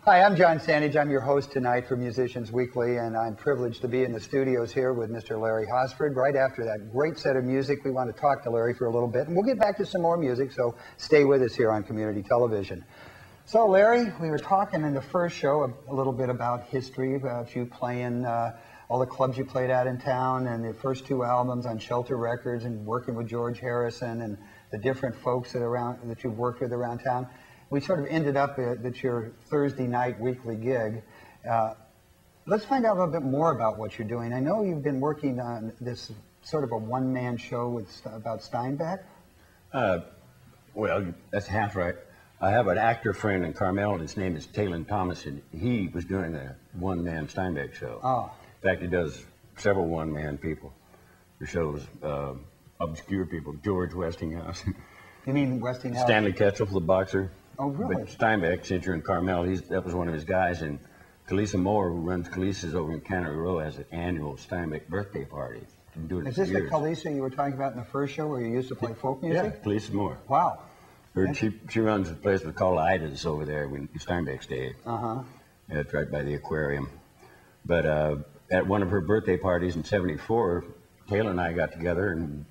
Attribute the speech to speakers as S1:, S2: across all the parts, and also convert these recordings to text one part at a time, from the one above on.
S1: Hi, I'm John Sandidge. I'm your host tonight for Musicians Weekly, and I'm privileged to be in the studios here with Mr. Larry Hosford. Right after that great set of music, we want to talk to Larry for a little bit, and we'll get back to some more music, so stay with us here on community television. So, Larry, we were talking in the first show a little bit about history, about you playing all the clubs you played at in town, and the first two albums on Shelter Records, and working with George Harrison, and the different folks that you've worked with around town. We sort of ended up at your Thursday night weekly gig. Let's find out a little bit more about what you're doing. I know you've been working on this sort of a one-man show about Steinbeck.
S2: Well, that's half right. I have an actor friend in Carmel. His name is Talon Thomas, and he was doing a one-man Steinbeck show.
S1: Oh.
S2: In fact, he does several one-man people. The shows obscure people. George Westinghouse.
S1: You mean Westinghouse?
S2: Stanley Ketchel, the boxer.
S1: Oh, really?
S2: But Steinbeck, since you're in Carmel, that was one of his guys. And Kalisa Moore, who runs Kalisa's over in Cannery Row, has an annual Steinbeck birthday party. Been doing
S1: Is this the
S2: years.
S1: Kalisa you were talking about in the first show where you used to play folk music?
S2: Yeah, Kalisa Moore.
S1: Wow.
S2: She runs a place called Ida's over there when Steinbeck stayed.
S1: Uh-huh.
S2: Yeah, it's right by the aquarium. But at one of her birthday parties in '74, Taylor and I got together and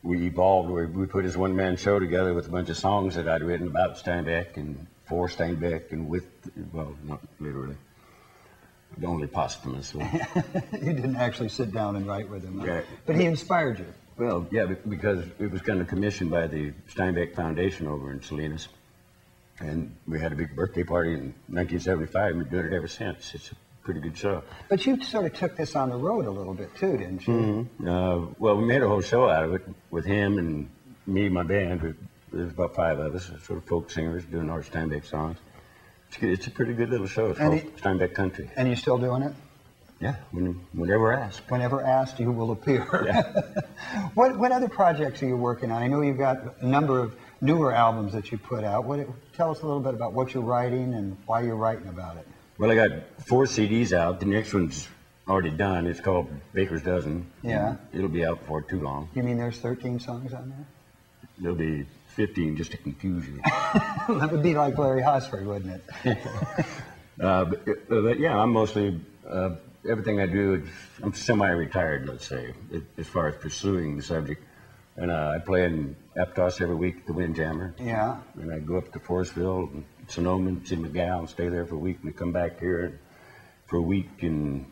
S2: we evolved where we put his one-man show together with a bunch of songs that I'd written about Steinbeck and for Steinbeck and with, well, not literally, but only posthumously.
S1: You didn't actually sit down and write with him,
S2: Yeah.
S1: But he inspired you.
S2: Well, yeah, because it was kind of commissioned by the Steinbeck Foundation over in Salinas. And we had a big birthday party in 1975, and we've been doing it ever since. It's a pretty good show.
S1: But you sort of took this on the road a little bit too, didn't you?
S2: Mm-hmm. Well, we made a whole show out of it with him and me, my band. There's about 5 of us, sort of folk singers doing our Steinbeck songs. It's a pretty good little show. It's called Steinbeck Country.
S1: And you still doing it?
S2: Yeah, whenever asked.
S1: Whenever asked, you will appear.
S2: Yeah.
S1: What other projects are you working on? I know you've got a number of newer albums that you put out. Tell us a little bit about what you're writing and why you're writing about it.
S2: Well, I got 4 CDs out. The next one's already done. It's called Baker's Dozen.
S1: Yeah.
S2: It'll be out before too long.
S1: You mean there's 13 songs on there?
S2: There'll be 15 just to confuse you.
S1: That would be like Larry Hosford, wouldn't it?
S2: But yeah, I'm mostly, everything I do, I'm semi-retired, let's say, as far as pursuing the subject. And I play in Aptos every week at the Windjammer.
S1: Yeah.
S2: And I go up to Forestville, and Sonoma, and see McGow, and stay there for a week. We come back here for a week, and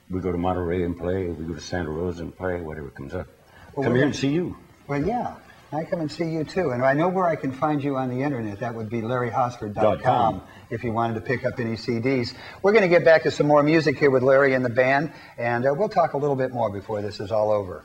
S2: we go to Monterey and play. We go to Santa Rosa and play, whatever comes up.
S1: Well,
S2: come here and see you.
S1: Well, yeah. I come and see you too. And I know where I can find you on the internet. That would be larryhosford.com if you wanted to pick up any CDs. We're going to get back to some more music here with Larry and the band, and we'll talk a little bit more before this is all over.